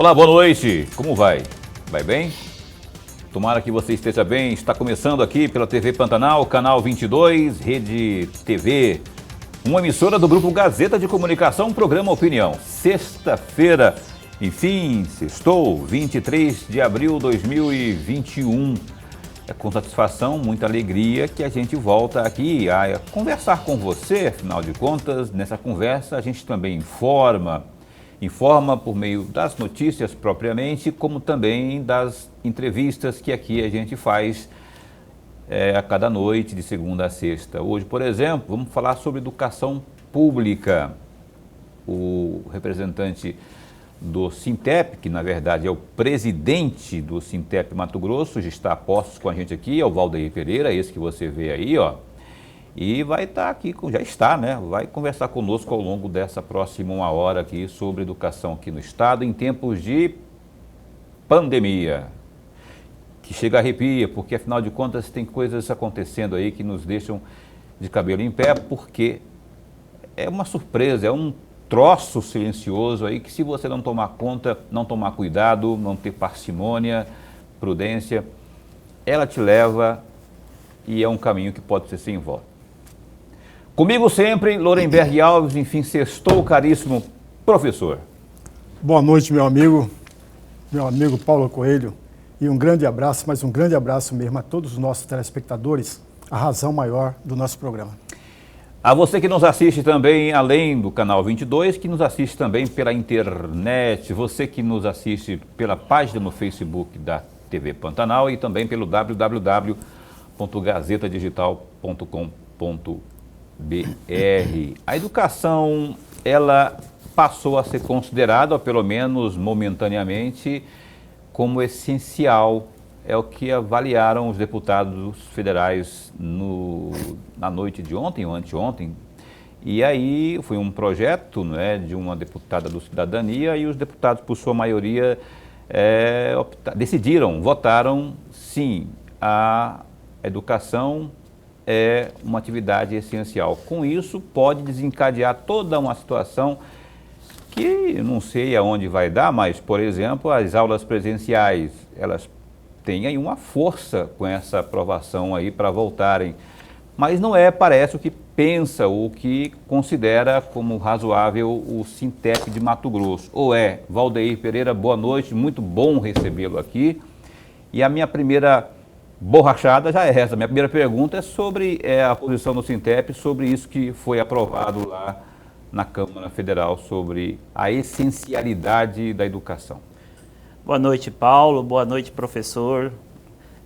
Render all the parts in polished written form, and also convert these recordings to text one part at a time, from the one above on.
Olá, boa noite. Como vai? Vai bem? Tomara que você esteja bem. Está começando aqui pela TV Pantanal, canal 22, Rede TV, uma emissora do Grupo Gazeta de Comunicação, programa Opinião. Sexta-feira, enfim, sextou, 23 de abril de 2021. É com satisfação, muita alegria que a gente volta aqui a conversar com você. Afinal de contas, nessa conversa a gente também informa por meio das notícias propriamente, como também das entrevistas que aqui a gente faz a cada noite, de segunda a sexta. Hoje, por exemplo, vamos falar sobre educação pública. O representante do Sintep, que na verdade é o presidente do Sintep Mato Grosso, já está a postos com a gente aqui, é o Valdeir Pereira, esse que você vê aí, ó. E vai estar aqui, já está, né? Vai conversar conosco ao longo dessa próxima 1 hora aqui sobre educação aqui no estado em tempos de pandemia. Que chega a arrepia, porque afinal de contas tem coisas acontecendo aí que nos deixam de cabelo em pé, porque é uma surpresa, é um troço silencioso aí que, se você não tomar conta, não tomar cuidado, não ter parcimônia, prudência, ela te leva e é um caminho que pode ser sem volta. Comigo sempre, Lorenberg Alves, enfim, sextou, caríssimo professor. Boa noite, meu amigo Paulo Coelho, e um grande abraço, mas um grande abraço mesmo a todos os nossos telespectadores, a razão maior do nosso programa. A você que nos assiste também, além do canal 22, que nos assiste também pela internet, você que nos assiste pela página no Facebook da TV Pantanal e também pelo www.gazetadigital.com.br. A educação, ela passou a ser considerada, ou pelo menos momentaneamente, como essencial. É o que avaliaram os deputados federais na noite de ontem ou anteontem. E aí foi um projeto, né, de uma deputada do Cidadania, e os deputados, por sua maioria, votaram sim, a educação é uma atividade essencial. Com isso, pode desencadear toda uma situação que eu não sei aonde vai dar, mas, por exemplo, as aulas presenciais, elas têm aí uma força com essa aprovação aí para voltarem. Mas não parece o que pensa, o que considera como razoável o Sintep de Mato Grosso. Ou é? Valdeir Pereira, boa noite, muito bom recebê-lo aqui. E a minha primeira borrachada já é essa. Minha primeira pergunta é sobre a posição do Sintep, sobre isso que foi aprovado lá na Câmara Federal, sobre a essencialidade da educação. Boa noite, Paulo. Boa noite, professor.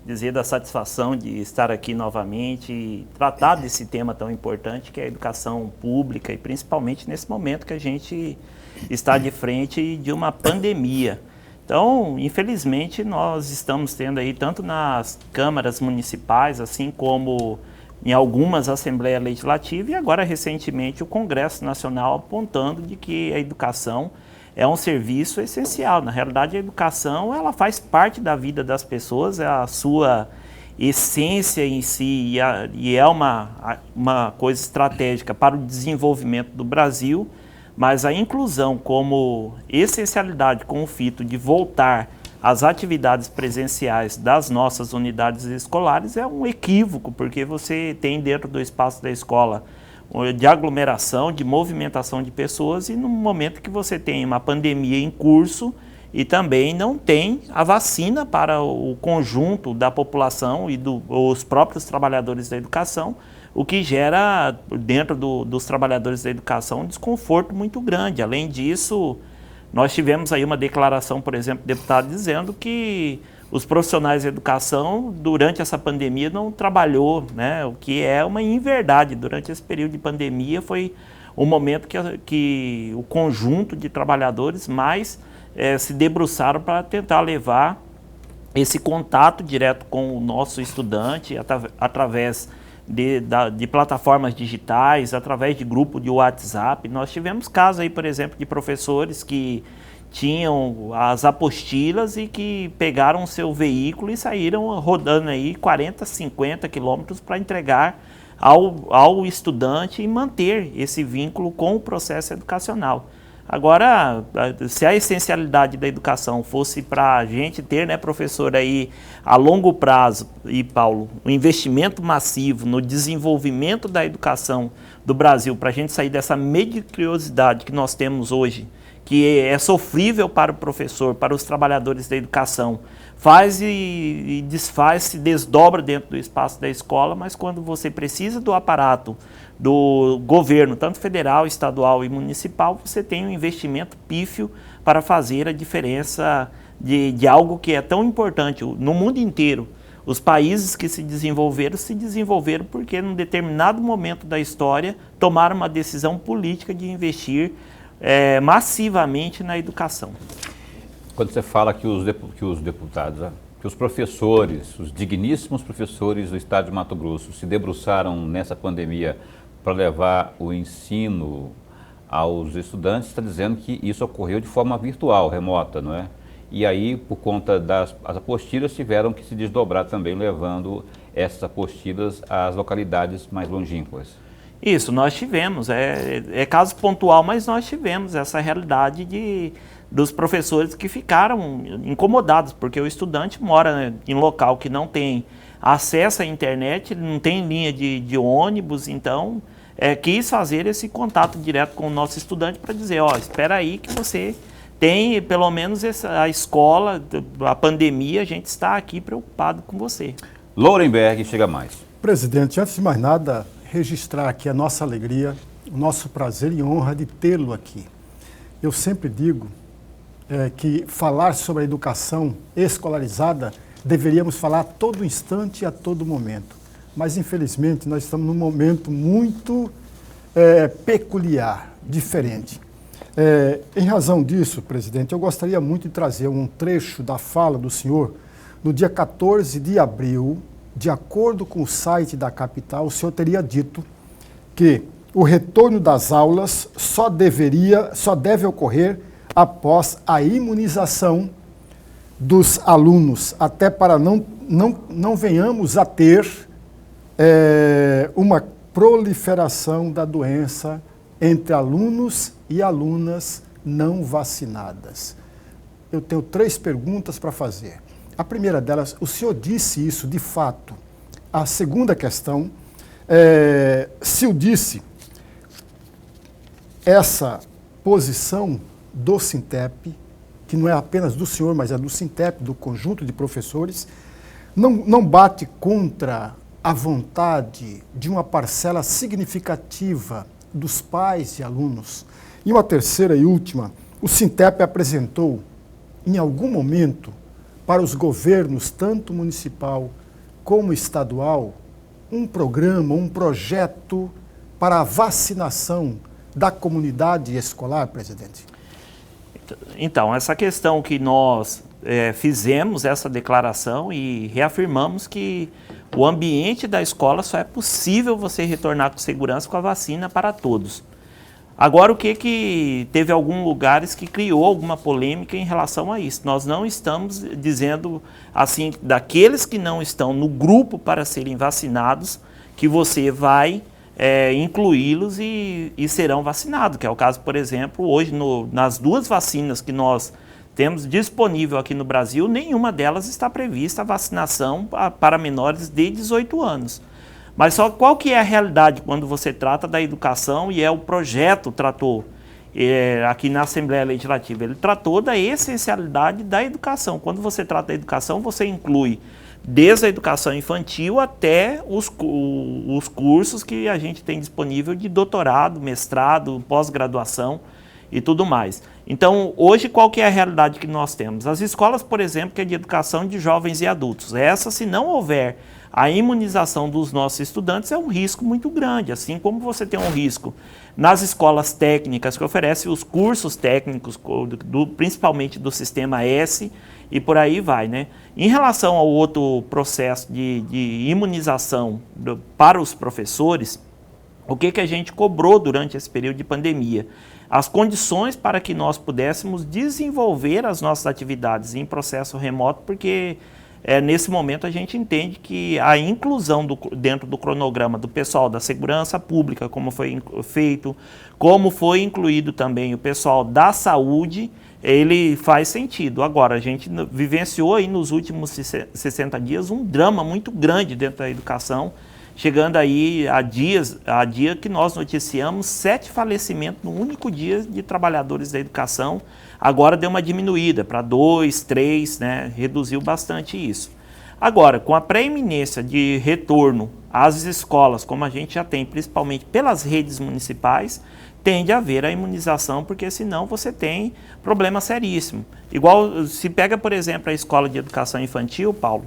Dizer da satisfação de estar aqui novamente e tratar desse tema tão importante que é a educação pública, e principalmente nesse momento que a gente está de frente de uma pandemia. Então, infelizmente, nós estamos tendo aí, tanto nas câmaras municipais, assim como em algumas assembleias legislativas, e agora recentemente o Congresso Nacional apontando de que a educação é um serviço essencial. Na realidade, a educação, ela faz parte da vida das pessoas, é a sua essência em si, e é uma coisa estratégica para o desenvolvimento do Brasil, mas a inclusão como essencialidade, com o fito de voltar às atividades presenciais das nossas unidades escolares, é um equívoco, porque você tem dentro do espaço da escola de aglomeração, de movimentação de pessoas, e no momento que você tem uma pandemia em curso e também não tem a vacina para o conjunto da população e os próprios trabalhadores da educação, o que gera dentro dos trabalhadores da educação um desconforto muito grande. Além disso, nós tivemos aí uma declaração, por exemplo, do deputado dizendo que os profissionais da educação, durante essa pandemia, não trabalhou, né? O que é uma inverdade. Durante esse período de pandemia foi o momento que o conjunto de trabalhadores mais se debruçaram para tentar levar esse contato direto com o nosso estudante através de plataformas digitais, através de grupo de WhatsApp. Nós tivemos casos aí, por exemplo, de professores que tinham as apostilas e que pegaram o seu veículo e saíram rodando aí 40, 50 quilômetros para entregar ao estudante e manter esse vínculo com o processo educacional. Agora, se a essencialidade da educação fosse para a gente ter, né, professor, aí a longo prazo, e Paulo, um investimento massivo no desenvolvimento da educação do Brasil, para a gente sair dessa mediocridade que nós temos hoje, que é sofrível para o professor, para os trabalhadores da educação, faz e desfaz, se desdobra dentro do espaço da escola, mas quando você precisa do aparato do governo, tanto federal, estadual e municipal, você tem um investimento pífio para fazer a diferença de algo que é tão importante no mundo inteiro. Os países que se desenvolveram porque num determinado momento da história tomaram uma decisão política de investir massivamente na educação. Quando você fala que os deputados, que os professores, os digníssimos professores do estado de Mato Grosso se debruçaram nessa pandemia para levar o ensino aos estudantes, está dizendo que isso ocorreu de forma virtual, remota, não é? E aí, por conta das apostilas, tiveram que se desdobrar também, levando essas apostilas às localidades mais longínquas. Isso, nós tivemos, é caso pontual, mas nós tivemos essa realidade dos professores que ficaram incomodados, porque o estudante mora, né, em local que não tem acesso à internet, não tem linha de ônibus, então quis fazer esse contato direto com o nosso estudante para dizer, espera aí que você tem pelo menos a escola, a pandemia, a gente está aqui preocupado com você. Lourenberg, chega mais. Presidente, antes de mais nada, registrar aqui a nossa alegria, o nosso prazer e honra de tê-lo aqui. Eu sempre digo que falar sobre a educação escolarizada deveríamos falar a todo instante e a todo momento. Mas, infelizmente, nós estamos num momento muito peculiar, diferente. Em razão disso, presidente, eu gostaria muito de trazer um trecho da fala do senhor. No dia 14 de abril, de acordo com o site da capital, o senhor teria dito que o retorno das aulas só deve ocorrer após a imunização dos alunos, até para não venhamos a ter uma proliferação da doença entre alunos e alunas não vacinadas. Eu tenho 3 perguntas para fazer. A primeira delas, o senhor disse isso de fato. A segunda questão, se o disse, essa posição do Sintep, que não é apenas do senhor, mas é do Sintep, do conjunto de professores, não bate contra a vontade de uma parcela significativa dos pais e alunos. E uma terceira e última, o Sintep apresentou, em algum momento, para os governos, tanto municipal como estadual, um programa, um projeto para a vacinação da comunidade escolar, presidente? Então, essa questão que nós fizemos essa declaração e reafirmamos que o ambiente da escola só é possível você retornar com segurança com a vacina para todos. Agora, o que teve alguns lugares que criou alguma polêmica em relação a isso? Nós não estamos dizendo, assim, daqueles que não estão no grupo para serem vacinados, que você vai incluí-los e serão vacinados, que é o caso, por exemplo, hoje nas 2 vacinas que nós temos disponível aqui no Brasil, nenhuma delas está prevista a vacinação para menores de 18 anos. Mas só qual que é a realidade quando você trata da educação e o projeto tratou aqui na Assembleia Legislativa? Ele tratou da essencialidade da educação. Quando você trata da educação, você inclui desde a educação infantil até os cursos que a gente tem disponível de doutorado, mestrado, pós-graduação e tudo mais. Então, hoje, qual que é a realidade que nós temos? As escolas, por exemplo, que é de educação de jovens e adultos. Essa, se não houver a imunização dos nossos estudantes, é um risco muito grande, assim como você tem um risco nas escolas técnicas que oferecem os cursos técnicos, principalmente do Sistema S, e por aí vai, né? Em relação ao outro processo de imunização para os professores, o que a gente cobrou durante esse período de pandemia? As condições para que nós pudéssemos desenvolver as nossas atividades em processo remoto, porque nesse momento a gente entende que a inclusão dentro do cronograma do pessoal da segurança pública, como foi feito, como foi incluído também o pessoal da saúde, ele faz sentido. Agora, a gente vivenciou aí nos últimos 60 dias um drama muito grande dentro da educação, chegando aí a dia que nós noticiamos 7 falecimentos no único dia de trabalhadores da educação. Agora deu uma diminuída para 2, 3, né? Reduziu bastante isso. Agora, com a pré-eminência de retorno às escolas, como a gente já tem, principalmente pelas redes municipais, tende a haver a imunização, porque senão você tem problema seríssimo. Igual se pega, por exemplo, a escola de educação infantil, Paulo,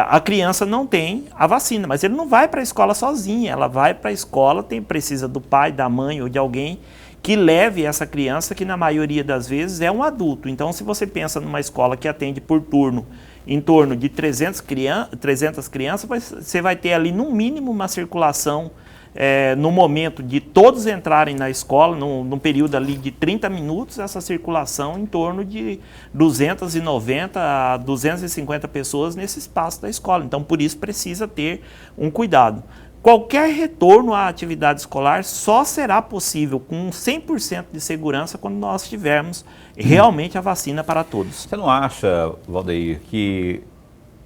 a criança não tem a vacina, mas ele não vai para a escola sozinha, ela vai para a escola, precisa do pai, da mãe ou de alguém que leve essa criança, que na maioria das vezes é um adulto. Então, se você pensa numa escola que atende por turno em torno de 300 crianças, você vai ter ali no mínimo uma circulação no momento de todos entrarem na escola, num período ali de 30 minutos, essa circulação em torno de 290 a 250 pessoas nesse espaço da escola. Então, por isso, precisa ter um cuidado. Qualquer retorno à atividade escolar só será possível com 100% de segurança quando nós tivermos realmente a vacina para todos. Você não acha, Valdeir, que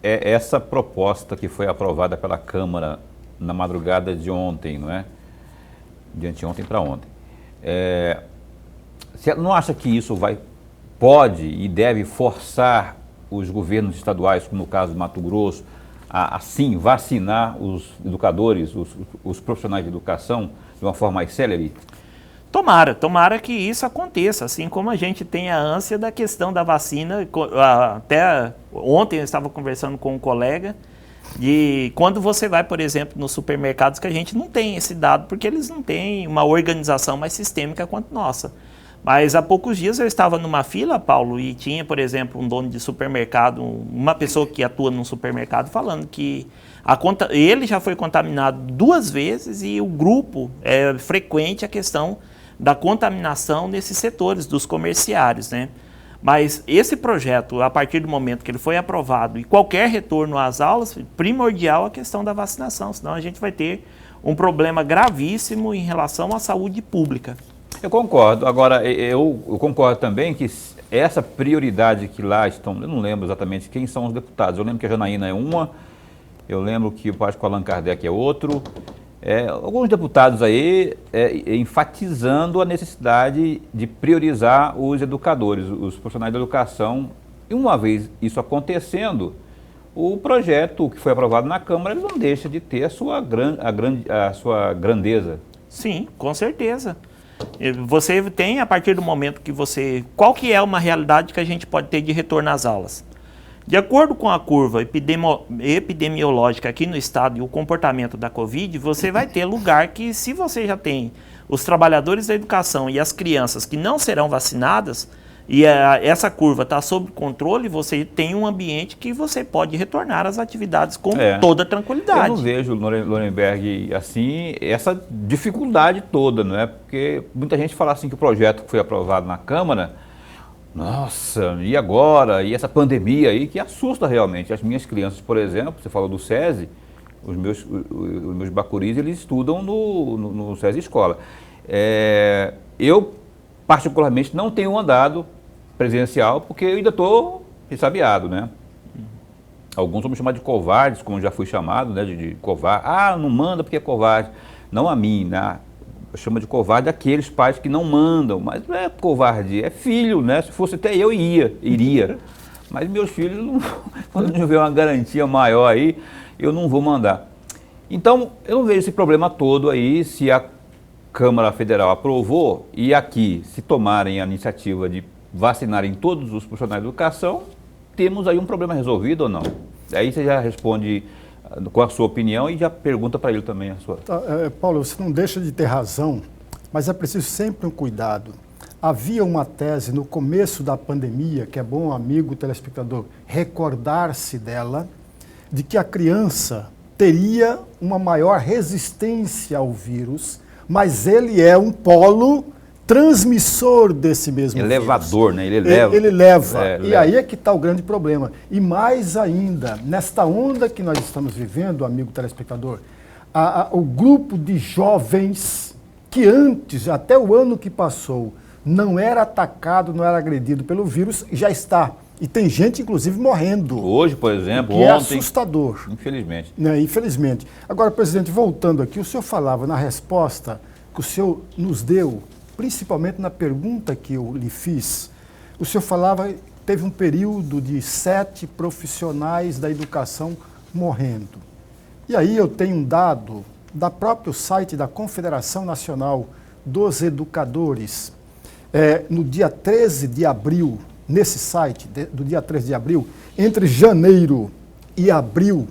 essa proposta que foi aprovada pela Câmara na madrugada de ontem, não é? De anteontem para ontem. Você não acha que isso pode e deve forçar os governos estaduais, como no caso do Mato Grosso, a assim vacinar os educadores, os profissionais de educação de uma forma mais célere? Tomara que isso aconteça, assim como a gente tem a ânsia da questão da vacina. Até ontem eu estava conversando com um colega de quando você vai, por exemplo, nos supermercados, que a gente não tem esse dado, porque eles não têm uma organização mais sistêmica quanto nossa. Mas há poucos dias eu estava numa fila, Paulo, e tinha, por exemplo, um dono de supermercado, uma pessoa que atua num supermercado, falando que ele já foi contaminado 2 vezes e o grupo é frequente a questão da contaminação nesses setores, dos comerciários, né? Mas esse projeto, a partir do momento que ele foi aprovado e qualquer retorno às aulas, primordial a questão da vacinação, senão a gente vai ter um problema gravíssimo em relação à saúde pública. Eu concordo. Agora, eu concordo também que essa prioridade que lá estão, eu não lembro exatamente quem são os deputados, eu lembro que a Janaína é uma, eu lembro que o Allan Kardec é outro, alguns deputados aí enfatizando a necessidade de priorizar os educadores, os profissionais da educação. E uma vez isso acontecendo, o projeto que foi aprovado na Câmara ele não deixa de ter a sua grandeza. Sim, com certeza. Você tem, a partir do momento que qual que é uma realidade que a gente pode ter de retorno às aulas? De acordo com a curva epidemiológica aqui no estado e o comportamento da Covid, você vai ter lugar que, se você já tem os trabalhadores da educação e as crianças que não serão vacinadas, e essa curva está sob controle, você tem um ambiente que você pode retornar às atividades com toda tranquilidade. Eu não vejo, Lorenberg, assim, essa dificuldade toda, não é? Porque muita gente fala assim que o projeto que foi aprovado na Câmara, nossa, e agora? E essa pandemia aí que assusta realmente. As minhas crianças, por exemplo, você falou do SESI, os meus bacuris, eles estudam no SESI Escola. Eu, particularmente, não tenho andado presencial porque eu ainda estou ressabiado, né? Alguns vão me chamar de covardes, como já fui chamado, né, de covarde. Ah, não manda porque é covarde. Não a mim, né? Chama de covarde aqueles pais que não mandam, mas não é covarde, é filho, né? Se fosse até eu iria. Mas meus filhos, quando não tiver uma garantia maior aí, eu não vou mandar. Então, eu não vejo esse problema todo aí, se a Câmara Federal aprovou e aqui se tomarem a iniciativa de vacinarem todos os profissionais de educação, temos aí um problema resolvido ou não? Aí você já responde com a sua opinião e já pergunta para ele também a sua. Paulo, você não deixa de ter razão, mas é preciso sempre um cuidado. Havia uma tese no começo da pandemia, que é bom, amigo telespectador, recordar-se dela, de que a criança teria uma maior resistência ao vírus, mas ele é um polo transmissor desse mesmo elevador, vírus. né? Ele eleva. Ele leva. É, e aí é que está o grande problema. E mais ainda, nesta onda que nós estamos vivendo, amigo telespectador, o grupo de jovens que antes, até o ano que passou, não era atacado, não era agredido pelo vírus, já está. E tem gente, inclusive, morrendo. Hoje, por exemplo, que ontem... é assustador. Infelizmente. Né, infelizmente. Agora, presidente, voltando aqui, o senhor falava na resposta que o senhor nos deu, principalmente na pergunta que eu lhe fiz, o senhor falava, teve um período de 7 profissionais da educação morrendo. E aí eu tenho um dado da próprio site da Confederação Nacional dos Educadores, no dia 13 de abril, nesse site, do dia 13 de abril, entre janeiro e abril,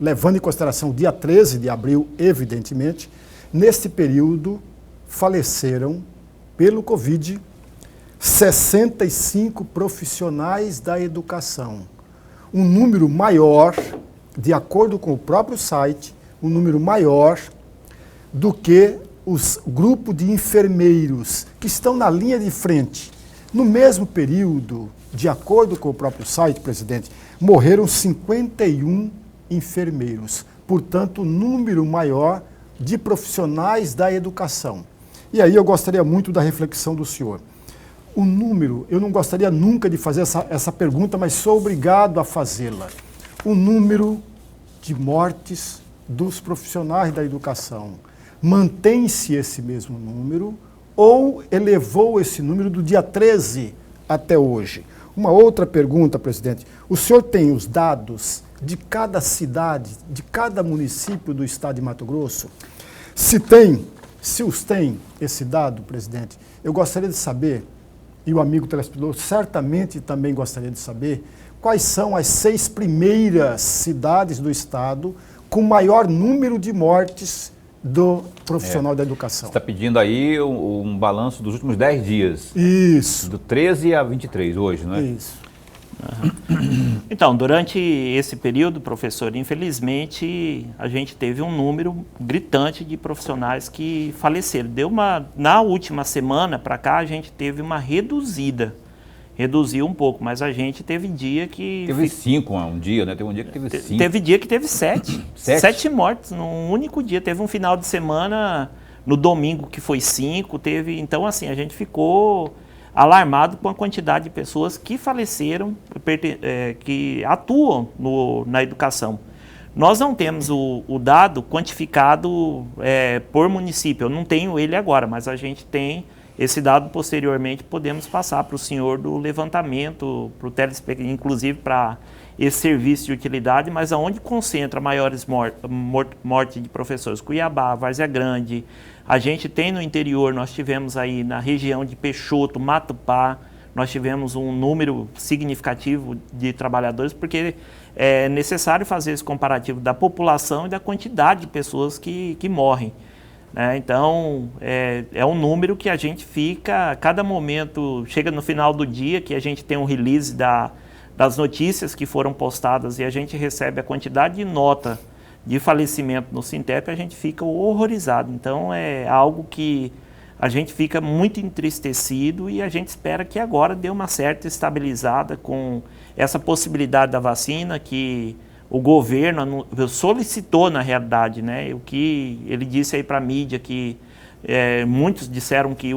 levando em consideração o dia 13 de abril, evidentemente, neste período faleceram pelo Covid 65 profissionais da educação. Um número maior, de acordo com o próprio site, um número maior do que os grupos de enfermeiros que estão na linha de frente. No mesmo período, de acordo com o próprio site, presidente, morreram 51 enfermeiros. Portanto, um número maior de profissionais da educação. E aí eu gostaria muito da reflexão do senhor. O número, eu não gostaria nunca de fazer essa pergunta, mas sou obrigado a fazê-la. O número de mortes dos profissionais da educação, mantém-se esse mesmo número ou elevou esse número do dia 13 até hoje? Uma outra pergunta, presidente. O senhor tem os dados de cada cidade, de cada município do estado de Mato Grosso? Se os tem esse dado, presidente, eu gostaria de saber, e o amigo telespectador certamente também gostaria de saber, quais são as 6 primeiras cidades do estado com maior número de mortes do profissional da educação. Você está pedindo aí um balanço dos últimos 10 dias. Isso. Do 13 a 23, hoje, não é? Isso. Então, durante esse período, professor, infelizmente, a gente teve um número gritante de profissionais que faleceram. Na última semana para cá, a gente teve uma reduziu um pouco, mas a gente teve dia que... Teve 5 um dia, né? Teve um dia que teve 5. Teve dia que teve 7. 7 mortes num único dia. Teve um final de semana, no domingo, que foi 5. Então, assim, a gente ficou alarmado com a quantidade de pessoas que faleceram, que atuam na educação. Nós não temos o dado quantificado por município. Eu não tenho ele agora, mas a gente tem esse dado posteriormente, podemos passar para o senhor do levantamento, para o telespectador, inclusive para esse serviço de utilidade, mas aonde concentra maiores mortes de professores? Cuiabá, Várzea Grande. A gente tem no interior, nós tivemos aí na região de Peixoto, Matupá, nós tivemos um número significativo de trabalhadores, porque é necessário fazer esse comparativo da população e da quantidade de pessoas que morrem. Então, é um número que a gente fica, a cada momento, chega no final do dia, que a gente tem um release das notícias que foram postadas e a gente recebe a quantidade de nota de falecimento no Sintep, a gente fica horrorizado. Então, é algo que a gente fica muito entristecido e a gente espera que agora dê uma certa estabilizada com essa possibilidade da vacina que o governo solicitou, na realidade, né? O que ele disse aí para a mídia, que muitos disseram que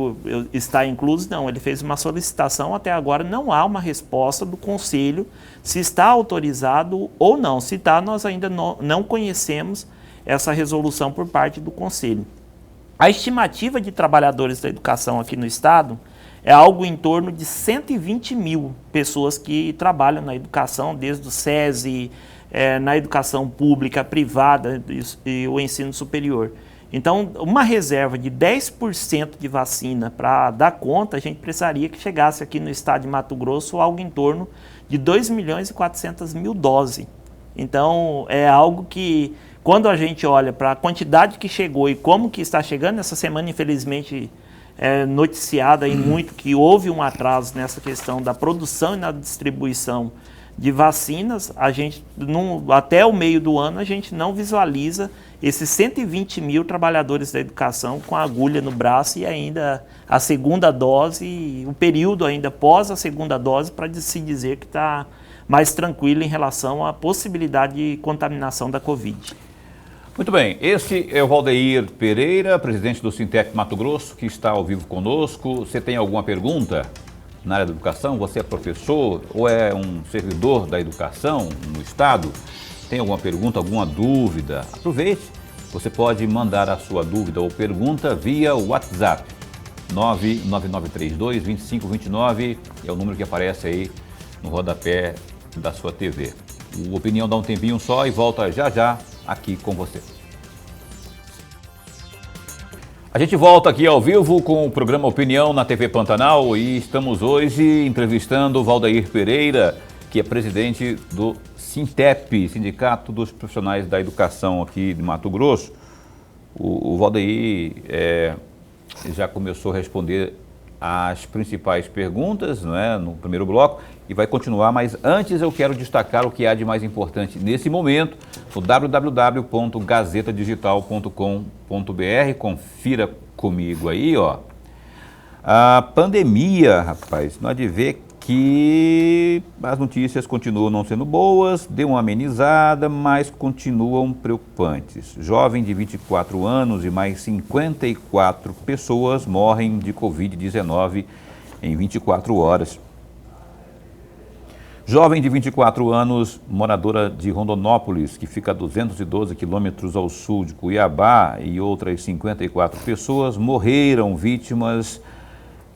está incluso. Não, ele fez uma solicitação, até agora não há uma resposta do Conselho se está autorizado ou não. Se está, nós ainda não conhecemos essa resolução por parte do Conselho. A estimativa de trabalhadores da educação aqui no estado é algo em torno de 120 mil pessoas que trabalham na educação, desde o SESI, na educação pública, privada e o ensino superior. Então, uma reserva de 10% de vacina para dar conta, a gente precisaria que chegasse aqui no estado de Mato Grosso algo em torno de 2.400.000 doses. Então, é algo que, quando a gente olha para a quantidade que chegou e como que está chegando, essa semana, infelizmente, noticiada aí muito que houve um atraso nessa questão da produção e na distribuição de vacinas, a gente, até o meio do ano, a gente não visualiza esses 120 mil trabalhadores da educação com a agulha no braço e ainda a segunda dose, o período ainda pós a segunda dose, para se dizer que está mais tranquilo em relação à possibilidade de contaminação da Covid. Muito bem, esse é o Valdeir Pereira, presidente do Sintep Mato Grosso, que está ao vivo conosco. Você tem alguma pergunta na área da educação? Você é professor ou é um servidor da educação no estado? Tem alguma pergunta, alguma dúvida? Aproveite, você pode mandar a sua dúvida ou pergunta via WhatsApp. 99932-2529 é o número que aparece aí no rodapé da sua TV. O Opinião dá um tempinho só e volta já já aqui com você. A gente volta aqui ao vivo com o programa Opinião na TV Pantanal e estamos hoje entrevistando o Valdeir Pereira, que é presidente do Sintep, Sindicato dos Profissionais da Educação aqui de Mato Grosso. O Valdeir já começou a responder as principais perguntas, não é, no primeiro bloco, e vai continuar, mas antes eu quero destacar o que há de mais importante nesse momento no www.gazetadigital.com.br. Confira comigo aí, ó. A pandemia, rapaz, não há de ver que as notícias continuam não sendo boas, deu uma amenizada, mas continuam preocupantes. Jovem de 24 anos e mais 54 pessoas morrem de Covid-19 em 24 horas. Jovem de 24 anos, moradora de Rondonópolis, que fica a 212 quilômetros ao sul de Cuiabá, e outras 54 pessoas morreram vítimas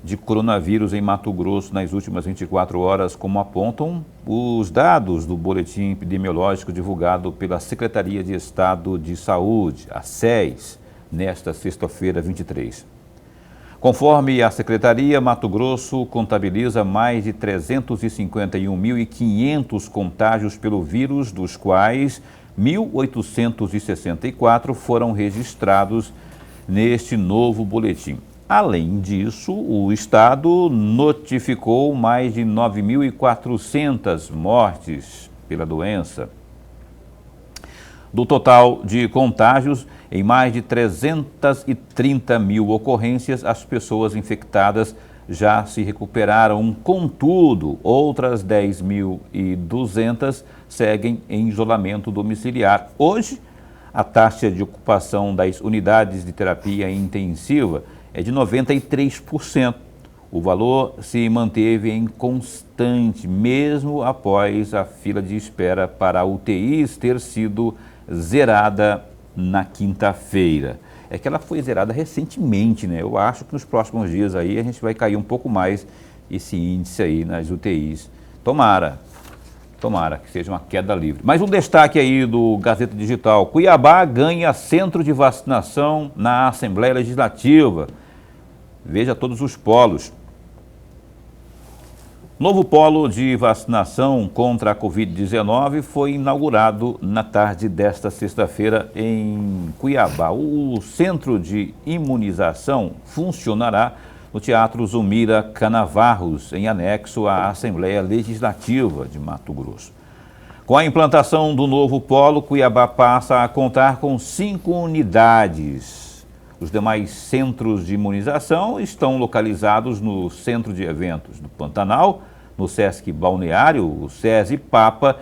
de coronavírus em Mato Grosso nas últimas 24 horas, como apontam os dados do boletim epidemiológico divulgado pela Secretaria de Estado de Saúde, a SES, nesta sexta-feira, 23. Conforme a Secretaria, Mato Grosso contabiliza mais de 351.500 contágios pelo vírus, dos quais 1.864 foram registrados neste novo boletim. Além disso, o Estado notificou mais de 9.400 mortes pela doença. Do total de contágios, em mais de 330 mil ocorrências, as pessoas infectadas já se recuperaram. Contudo, outras 10.200 seguem em isolamento domiciliar. Hoje, a taxa de ocupação das unidades de terapia intensiva é de 93%. O valor se manteve em constante, mesmo após a fila de espera para UTIs ter sido zerada na quinta-feira. É que ela foi zerada recentemente, né? Eu acho que nos próximos dias aí a gente vai cair um pouco mais esse índice aí nas UTIs. Tomara que seja uma queda livre. Mais um destaque aí do Gazeta Digital. Cuiabá ganha centro de vacinação na Assembleia Legislativa. Veja todos os polos. Novo polo de vacinação contra a Covid-19 foi inaugurado na tarde desta sexta-feira em Cuiabá. O centro de imunização funcionará no Teatro Zulmira Canavarros, em anexo à Assembleia Legislativa de Mato Grosso. Com a implantação do novo polo, Cuiabá passa a contar com 5 unidades. Os demais centros de imunização estão localizados no Centro de Eventos do Pantanal, no Sesc Balneário, o SESI Papa,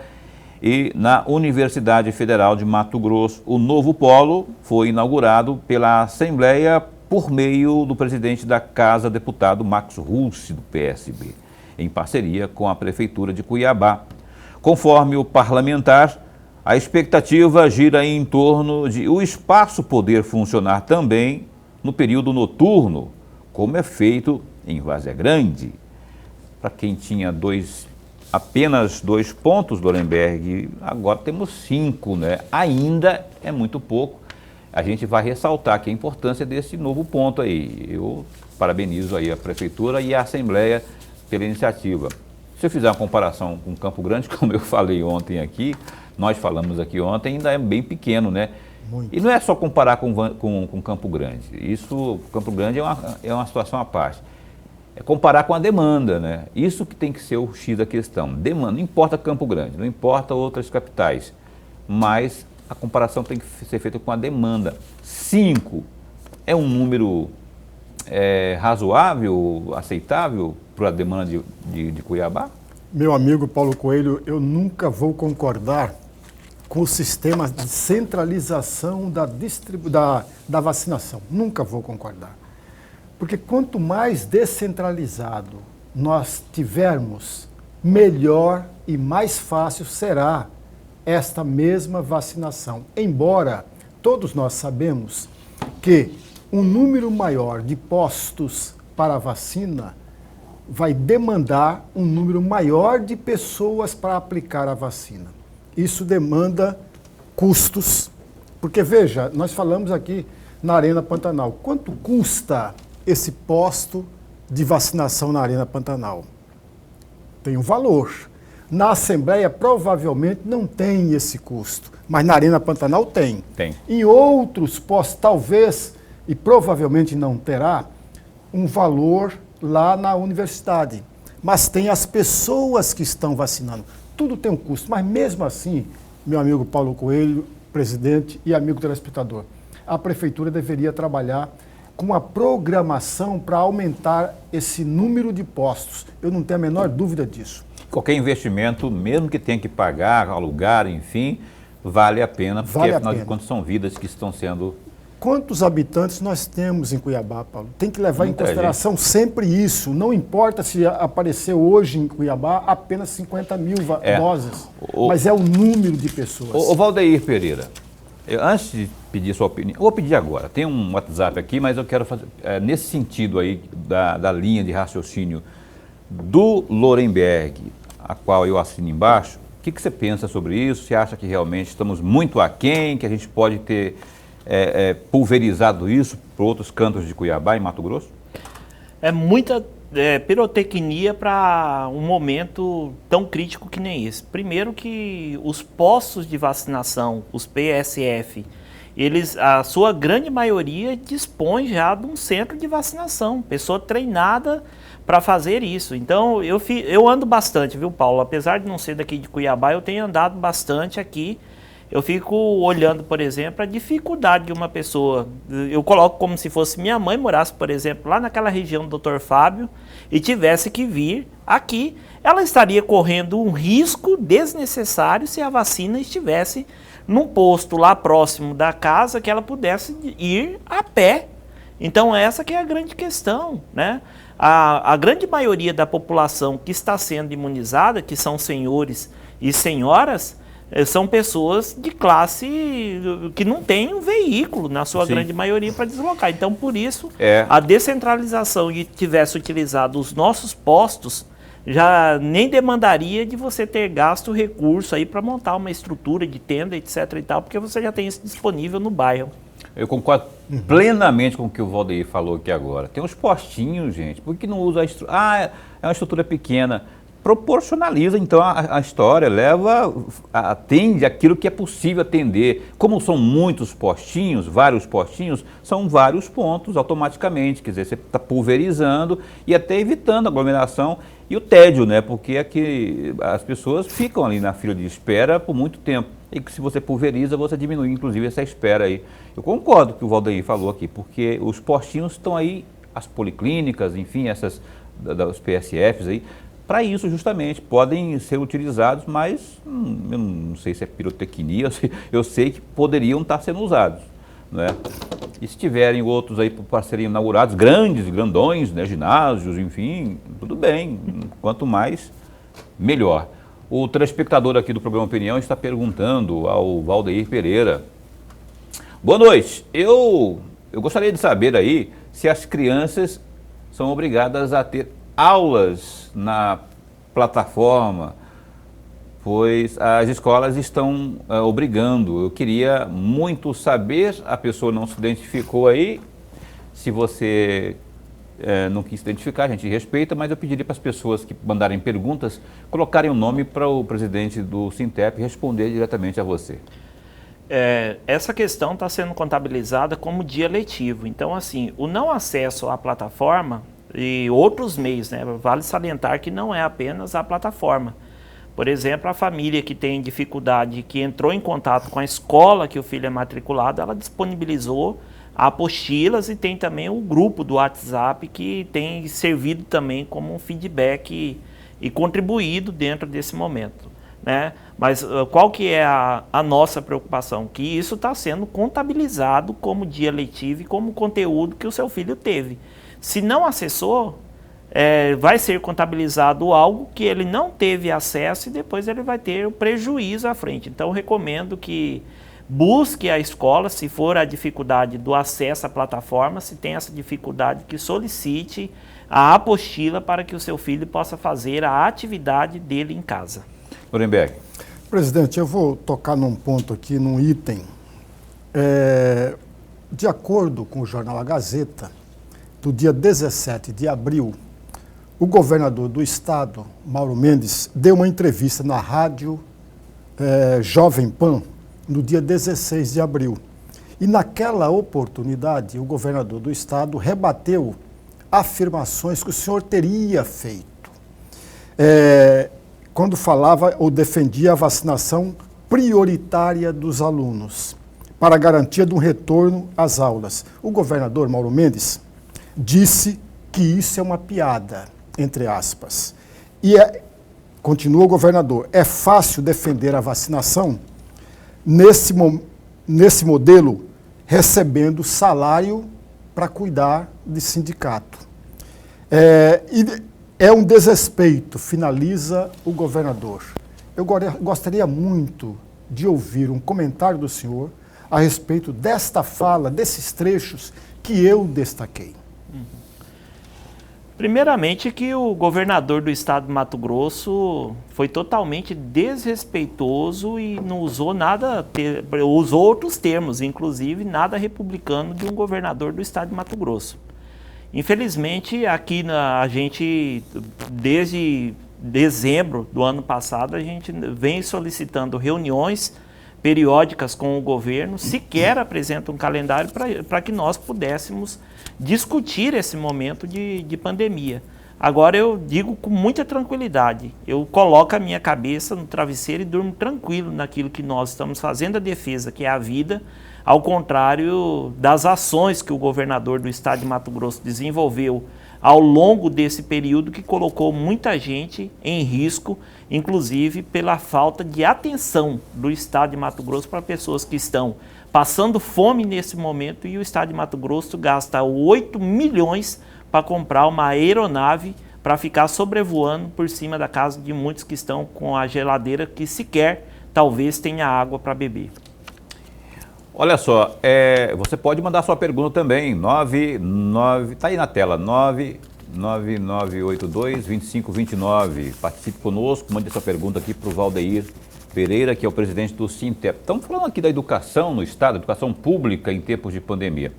e na Universidade Federal de Mato Grosso. O novo polo foi inaugurado pela Assembleia por meio do presidente da Casa, deputado Max Russi, do PSB, em parceria com a Prefeitura de Cuiabá. Conforme o parlamentar, a expectativa gira em torno de o espaço poder funcionar também no período noturno, como é feito em Várzea Grande. Para quem tinha apenas 2 pontos do Lorenberg, agora temos 5, né? Ainda é muito pouco. A gente vai ressaltar aqui a importância desse novo ponto aí. Eu parabenizo aí a Prefeitura e a Assembleia pela iniciativa. Se eu fizer uma comparação com Campo Grande, como eu falei ontem aqui, nós falamos aqui ontem, ainda é bem pequeno, né? Muito. E não é só comparar com Campo Grande. Isso, Campo Grande é uma situação à parte. é comparar com a demanda, né? Isso que tem que ser o X da questão. Demanda, não importa Campo Grande, não importa outras capitais, mas a comparação tem que ser feita com a demanda. 5 é um número razoável, aceitável para a demanda de Cuiabá? Meu amigo Paulo Coelho, eu nunca vou concordar com o sistema de centralização da vacinação. Nunca vou concordar. Porque quanto mais descentralizado nós tivermos, melhor e mais fácil será esta mesma vacinação. Embora todos nós sabemos que um número maior de postos para a vacina vai demandar um número maior de pessoas para aplicar a vacina. Isso demanda custos, porque veja, nós falamos aqui na Arena Pantanal, quanto custa esse posto de vacinação na Arena Pantanal? Tem um valor. Na Assembleia provavelmente não tem esse custo, mas na Arena Pantanal tem. Tem. Em outros postos talvez e provavelmente não terá um valor lá na universidade, mas tem as pessoas que estão vacinando. Tudo tem um custo, mas mesmo assim, meu amigo Paulo Coelho, presidente e amigo telespectador, a prefeitura deveria trabalhar com a programação para aumentar esse número de postos. Eu não tenho a menor dúvida disso. Qualquer investimento, mesmo que tenha que pagar, alugar, enfim, vale a pena, porque afinal de contas são vidas que estão sendo... Quantos habitantes nós temos em Cuiabá, Paulo? Tem que levar em consideração sempre isso. Não importa se aparecer hoje em Cuiabá apenas 50 mil doses, mas é o número de pessoas. Ô Valdeir Pereira, antes de pedir sua opinião, eu vou pedir agora. Tem um WhatsApp aqui, mas eu quero fazer, nesse sentido aí, da linha de raciocínio do Lorenberg, a qual eu assino embaixo, o que você pensa sobre isso? Você acha que realmente estamos muito aquém, que a gente pode ter... pulverizado isso para outros cantos de Cuiabá e Mato Grosso? É muita pirotecnia para um momento tão crítico que nem esse. Primeiro que os postos de vacinação, os PSF, a sua grande maioria dispõe já de um centro de vacinação, pessoa treinada para fazer isso. Então eu ando bastante, viu, Paulo? Apesar de não ser daqui de Cuiabá, eu tenho andado bastante aqui. Eu fico olhando, por exemplo, a dificuldade de uma pessoa. Eu coloco como se fosse minha mãe, morasse, por exemplo, lá naquela região do Dr. Fábio e tivesse que vir aqui. Ela estaria correndo um risco desnecessário se a vacina estivesse num posto lá próximo da casa que ela pudesse ir a pé. Então essa que é a grande questão, né? A grande maioria da população que está sendo imunizada, que são senhores e senhoras, são pessoas de classe que não tem um veículo, na sua grande maioria, para deslocar. Então, por isso, a descentralização e tivesse utilizado os nossos postos, já nem demandaria de você ter gasto recurso aí para montar uma estrutura de tenda, etc. e tal, porque você já tem isso disponível no bairro. Eu concordo plenamente com o que o Valdeir falou aqui agora. Tem uns postinhos, gente, por que não usa a estrutura? É uma estrutura pequena. Proporcionaliza, então, a história, atende aquilo que é possível atender. Como são muitos postinhos, vários postinhos, são vários pontos automaticamente, quer dizer, você está pulverizando e até evitando a aglomeração e o tédio, né? Porque aqui as pessoas ficam ali na fila de espera por muito tempo. E que se você pulveriza, você diminui, inclusive, essa espera aí. Eu concordo com o que o Valdeir falou aqui, porque os postinhos estão aí, as policlínicas, enfim, essas das PSFs aí, para isso, justamente, podem ser utilizados, mas eu não sei se é pirotecnia, eu sei que poderiam estar sendo usados, né? E se tiverem outros aí para serem inaugurados, grandes, grandões, né, ginásios, enfim, tudo bem, quanto mais, melhor. O telespectador aqui do programa Opinião está perguntando ao Valdeir Pereira. Boa noite, eu gostaria de saber aí se as crianças são obrigadas a ter aulas na plataforma, pois as escolas estão obrigando. Eu queria muito saber, a pessoa não se identificou aí, se você não quis identificar, a gente respeita, mas eu pediria para as pessoas que mandarem perguntas, colocarem o nome para o presidente do Sintep responder diretamente a você. Essa questão está sendo contabilizada como dia letivo. Então, assim, o não acesso à plataforma e outros meios, né? Vale salientar que não é apenas a plataforma. Por exemplo, a família que tem dificuldade, que entrou em contato com a escola que o filho é matriculado, ela disponibilizou apostilas e tem também o grupo do WhatsApp que tem servido também como um feedback e contribuído dentro desse momento, né? Mas qual que é a nossa preocupação? Que isso está sendo contabilizado como dia letivo e como conteúdo que o seu filho teve. Se não acessou, vai ser contabilizado algo que ele não teve acesso e depois ele vai ter o prejuízo à frente. Então, eu recomendo que busque a escola, se for a dificuldade do acesso à plataforma, se tem essa dificuldade, que solicite a apostila para que o seu filho possa fazer a atividade dele em casa. Nuremberg. Presidente, eu vou tocar num ponto aqui, num item. De acordo com o jornal A Gazeta, do dia 17 de abril, o governador do estado, Mauro Mendes, deu uma entrevista na rádio Jovem Pan, no dia 16 de abril. E naquela oportunidade, o governador do estado rebateu afirmações que o senhor teria feito, quando falava ou defendia a vacinação prioritária dos alunos, para a garantia de um retorno às aulas. O governador Mauro Mendes disse que isso é uma piada, entre aspas. E continua o governador, é fácil defender a vacinação nesse modelo, recebendo salário para cuidar de sindicato. É um desrespeito, finaliza o governador. Eu gostaria muito de ouvir um comentário do senhor a respeito desta fala, desses trechos que eu destaquei. Primeiramente, que o governador do estado de Mato Grosso foi totalmente desrespeitoso e não usou nada, usou outros termos, inclusive nada republicano de um governador do estado de Mato Grosso. Infelizmente, aqui a gente, desde dezembro do ano passado, a gente vem solicitando reuniões periódicas com o governo, sequer apresenta um calendário para que nós pudéssemos discutir esse momento de pandemia. Agora eu digo com muita tranquilidade, eu coloco a minha cabeça no travesseiro e durmo tranquilo naquilo que nós estamos fazendo a defesa, que é a vida, ao contrário das ações que o governador do estado de Mato Grosso desenvolveu ao longo desse período, que colocou muita gente em risco, inclusive pela falta de atenção do estado de Mato Grosso para pessoas que estão passando fome nesse momento, e o estado de Mato Grosso gasta 8 milhões para comprar uma aeronave para ficar sobrevoando por cima da casa de muitos que estão com a geladeira que sequer talvez tenha água para beber. Olha só, você pode mandar sua pergunta também, tá aí na tela, 99982-2529. Participe conosco, mande sua pergunta aqui para o Valdeir Pereira, que é o presidente do Sintep. Estamos falando aqui da educação no estado, educação pública em tempos de pandemia.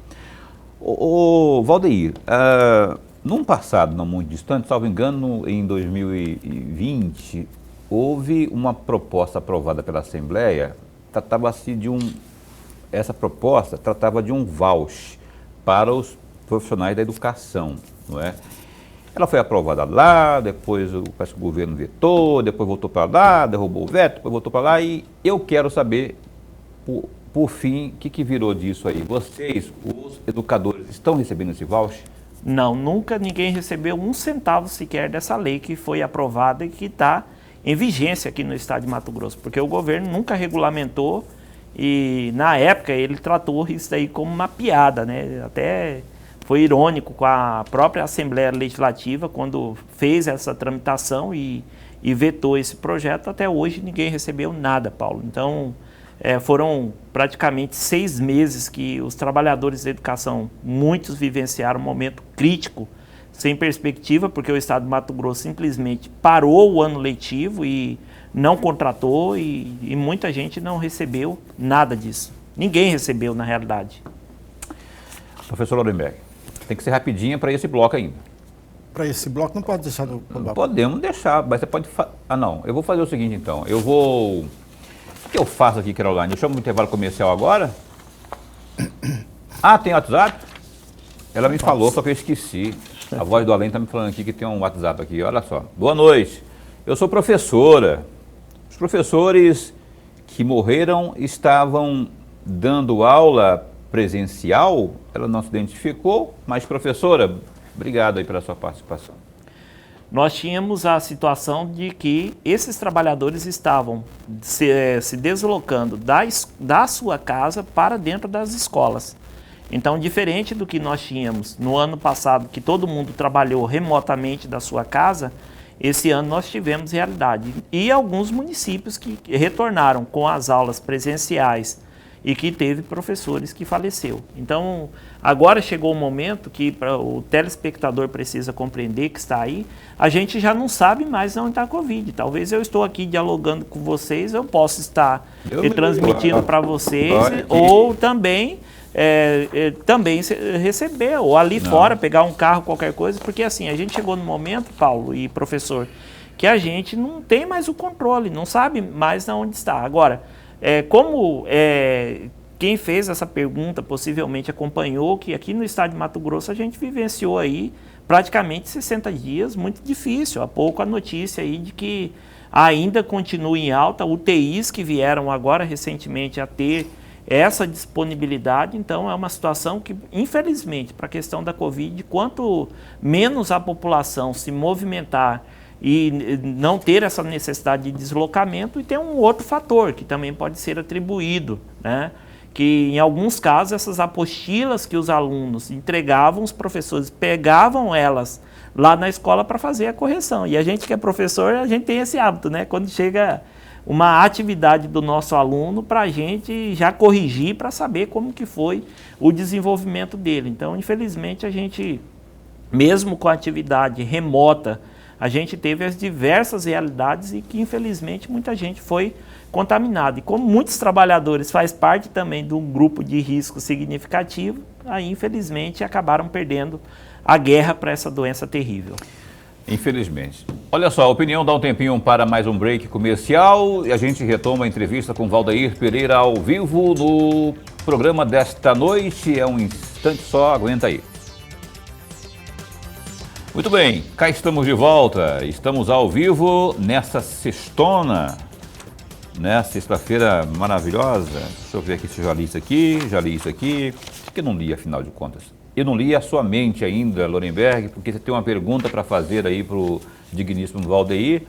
Ô Valdeir, num passado não muito distante, salvo engano, em 2020, houve uma proposta aprovada pela Assembleia, essa proposta tratava de um voucher para os profissionais da educação, não é? Ela foi aprovada lá, depois parece que o governo vetou, depois voltou para lá, derrubou o veto, depois voltou para lá, e eu quero saber, por fim, o que virou disso aí? Vocês, os educadores, estão recebendo esse voucher? Não, nunca ninguém recebeu um centavo sequer dessa lei que foi aprovada e que está em vigência aqui no estado de Mato Grosso, porque o governo nunca regulamentou. E na época ele tratou isso daí como uma piada, né? Até foi irônico com a própria Assembleia Legislativa quando fez essa tramitação e vetou esse projeto. Até hoje ninguém recebeu nada, Paulo. Então foram praticamente 6 meses que os trabalhadores da educação, muitos vivenciaram um momento crítico, sem perspectiva, porque o estado de Mato Grosso simplesmente parou o ano letivo e não contratou, e muita gente não recebeu nada disso. Ninguém recebeu, na realidade. Professor Nuremberg, tem que ser rapidinha para esse bloco ainda. Para esse bloco não pode deixar no bloco. Podemos deixar, mas você pode... não, eu vou fazer o seguinte então, o que eu faço aqui, Caroline? Eu chamo o intervalo comercial agora? Tem WhatsApp? Ela me falou, só que eu esqueci. A voz do além está me falando aqui que tem um WhatsApp aqui, olha só. Boa noite, eu sou professora. Os professores que morreram estavam dando aula presencial? Ela não se identificou, mas professora, obrigado aí pela sua participação. Nós tínhamos a situação de que esses trabalhadores estavam se deslocando da sua casa para dentro das escolas. Então, diferente do que nós tínhamos no ano passado, que todo mundo trabalhou remotamente da sua casa, esse ano nós tivemos realidade. E alguns municípios que retornaram com as aulas presenciais e que teve professores que faleceu. Então, agora chegou o momento que o telespectador precisa compreender que está aí, a gente já não sabe mais onde está a Covid. Talvez eu estou aqui dialogando com vocês, eu possa estar transmitindo para vocês, ou também receber, ou ali fora, pegar um carro, qualquer coisa, porque assim, a gente chegou no momento, Paulo e professor, que a gente não tem mais o controle, não sabe mais onde está. Agora, quem fez essa pergunta possivelmente acompanhou que aqui no estado de Mato Grosso a gente vivenciou aí praticamente 60 dias, muito difícil. Há pouco a notícia aí de que ainda continua em alta, UTIs que vieram agora recentemente a ter essa disponibilidade. Então é uma situação que, infelizmente, para a questão da Covid, quanto menos a população se movimentar e não ter essa necessidade de deslocamento, e tem um outro fator que também pode ser atribuído, né? Que em alguns casos essas apostilas que os alunos entregavam, os professores pegavam elas lá na escola para fazer a correção. E a gente que é professor, a gente tem esse hábito, né? Quando chega uma atividade do nosso aluno, para a gente já corrigir, para saber como que foi o desenvolvimento dele. Então, infelizmente, a gente, mesmo com a atividade remota, a gente teve as diversas realidades e que, infelizmente, muita gente foi contaminada. E como muitos trabalhadores faz parte também de um grupo de risco significativo, aí, infelizmente, acabaram perdendo a guerra para essa doença terrível. Infelizmente. Olha só, a opinião dá um tempinho para mais um break comercial e a gente retoma a entrevista com Valdeir Pereira ao vivo no programa desta noite. É um instante só, aguenta aí. Muito bem, cá estamos de volta. Estamos ao vivo nessa sextona, né? Sexta-feira maravilhosa. Deixa eu ver aqui se eu já li isso aqui, Acho que eu não li, afinal de contas. Eu não li a sua mente ainda, Lorenberg, porque você tem uma pergunta para fazer aí para o digníssimo Valdeir.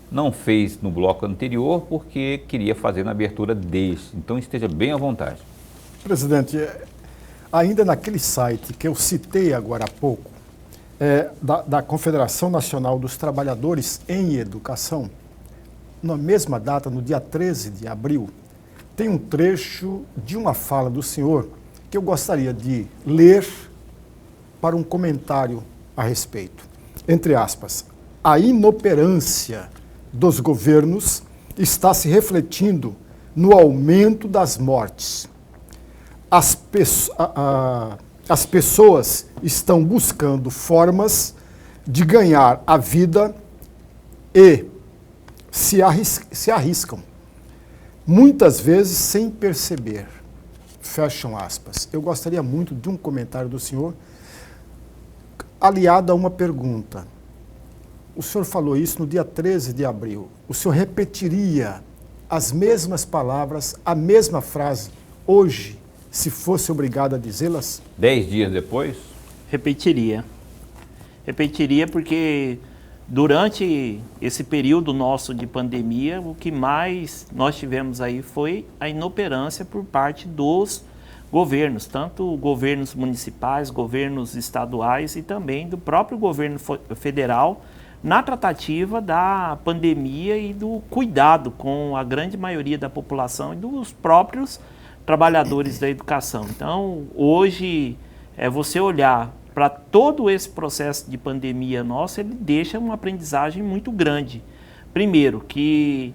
Não fez no bloco anterior porque queria fazer na abertura deste. Então esteja bem à vontade. Presidente, ainda naquele site que eu citei agora há pouco, da Confederação Nacional dos Trabalhadores em Educação, na mesma data, no dia 13 de abril, tem um trecho de uma fala do senhor que eu gostaria de ler para um comentário a respeito. Entre aspas, a inoperância dos governos está se refletindo no aumento das mortes. As pessoas estão buscando formas de ganhar a vida e se arriscam, muitas vezes sem perceber. Fecham aspas. Eu gostaria muito de um comentário do senhor, aliado a uma pergunta. O senhor falou isso no dia 13 de abril. O senhor repetiria as mesmas palavras, a mesma frase, hoje, se fosse obrigado a dizê-las? 10 dias depois? Repetiria. Repetiria porque durante esse período nosso de pandemia, o que mais nós tivemos aí foi a inoperância por parte dos governos, tanto governos municipais, governos estaduais e também do próprio governo federal, na tratativa da pandemia e do cuidado com a grande maioria da população e dos próprios trabalhadores da educação. Então, hoje, você olhar para todo esse processo de pandemia nosso, ele deixa uma aprendizagem muito grande. Primeiro, que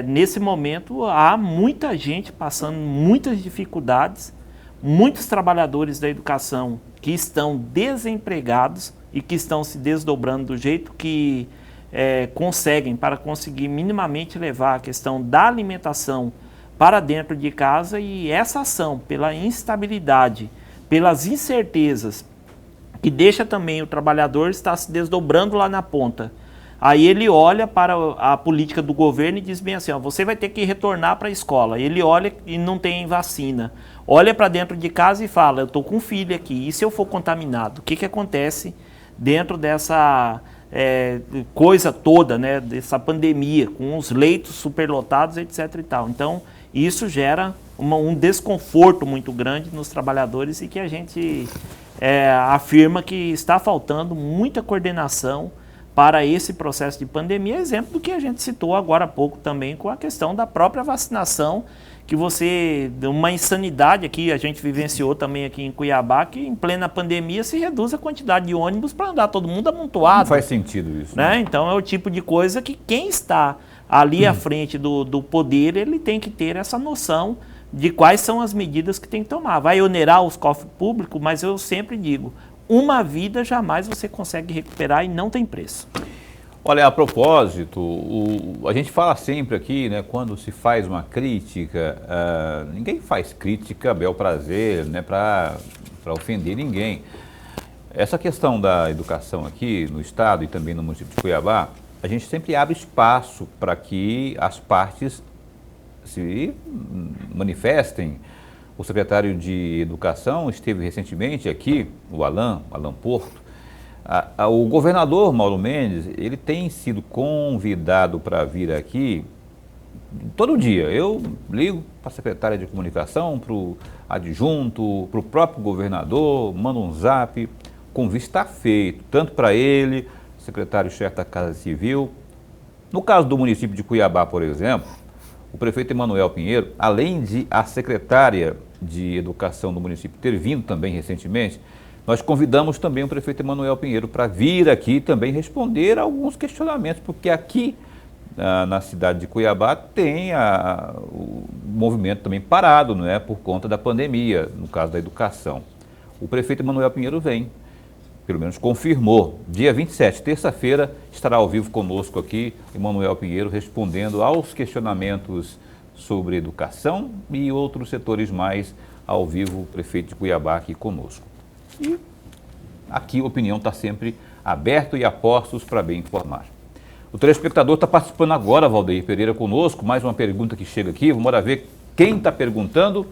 nesse momento há muita gente passando muitas dificuldades, muitos trabalhadores da educação que estão desempregados e que estão se desdobrando do jeito que conseguem para conseguir minimamente levar a questão da alimentação para dentro de casa, e essa ação pela instabilidade, pelas incertezas que deixa também o trabalhador estar se desdobrando lá na ponta. Aí ele olha para a política do governo e diz bem assim, ó, você vai ter que retornar para a escola. Ele olha e não tem vacina. Olha para dentro de casa e fala, eu estou com um filho aqui, e se eu for contaminado? O que acontece dentro dessa coisa toda, né, dessa pandemia, com os leitos superlotados, etc. e tal. Então, isso gera um desconforto muito grande nos trabalhadores e que a gente afirma que está faltando muita coordenação para esse processo de pandemia, exemplo do que a gente citou agora há pouco também com a questão da própria vacinação, que uma insanidade aqui, a gente vivenciou também aqui em Cuiabá, que em plena pandemia se reduz a quantidade de ônibus para andar todo mundo amontoado. Não faz sentido isso. Né? Então é o tipo de coisa que quem está ali à frente do poder, ele tem que ter essa noção de quais são as medidas que tem que tomar. Vai onerar os cofres públicos, mas eu sempre digo, uma vida jamais você consegue recuperar e não tem preço. Olha, a propósito, a gente fala sempre aqui, né, quando se faz uma crítica, ninguém faz crítica bel prazer, né, para ofender ninguém. Essa questão da educação aqui no estado e também no município de Cuiabá, a gente sempre abre espaço para que as partes se manifestem. O secretário de Educação esteve recentemente aqui, o Alan Porto. O governador Mauro Mendes, ele tem sido convidado para vir aqui todo dia. Eu ligo para a secretária de Comunicação, para o adjunto, para o próprio governador, mando um zap, o convite está feito, tanto para ele, secretário-chefe da Casa Civil. No caso do município de Cuiabá, por exemplo, o prefeito Emanuel Pinheiro, além de a secretária de Educação do município ter vindo também recentemente, nós convidamos também o prefeito Emanuel Pinheiro para vir aqui também responder a alguns questionamentos, porque aqui na cidade de Cuiabá tem o movimento também parado, não é, por conta da pandemia, no caso da educação. O prefeito Emanuel Pinheiro vem, pelo menos confirmou, dia 27, terça-feira, estará ao vivo conosco aqui, Emanuel Pinheiro, respondendo aos questionamentos sobre educação e outros setores mais ao vivo, o prefeito de Cuiabá aqui conosco. E aqui a opinião está sempre aberta e a postos para bem informar. O telespectador está participando agora, Valdeir Pereira, conosco. Mais uma pergunta que chega aqui. Vamos lá ver quem está perguntando.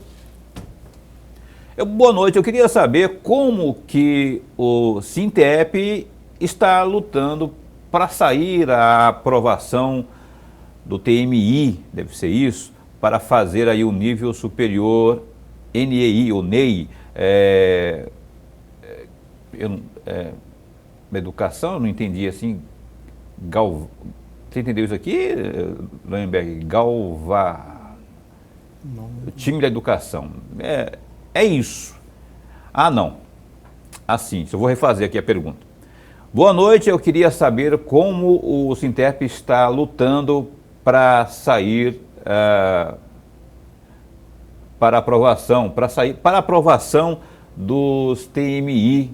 Boa noite, eu queria saber como que o Sintep está lutando para sair a aprovação do TMI, deve ser isso, para fazer aí o nível superior NEI ou NEI. Educação, eu não entendi assim, você entendeu isso aqui, Langenberg? O time da educação, é isso. Ah, não, assim, eu vou refazer aqui a pergunta. Boa noite, eu queria saber como o Sintep está lutando para sair para aprovação, dos TMI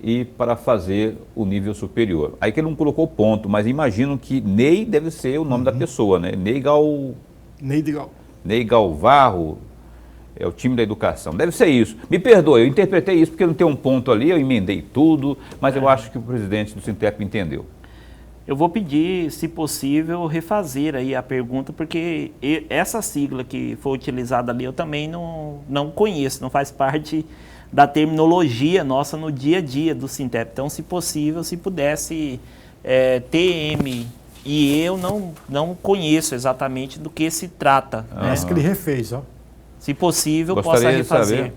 e para fazer o nível superior. Aí que ele não colocou ponto, mas imagino que Ney deve ser o nome da pessoa, né? Ney Galvarro é o time da educação. Deve ser isso. Me perdoe, eu interpretei isso porque não tem um ponto ali, eu emendei tudo, mas eu acho que o presidente do Sintep entendeu. Eu vou pedir, se possível, refazer aí a pergunta, porque essa sigla que foi utilizada ali eu também não conheço, não faz parte da terminologia nossa no dia a dia do Sintep. Então, se possível, se pudesse TM, e eu não conheço exatamente do que se trata. Parece que ele refez, ó. Se possível, gostaria possa refazer.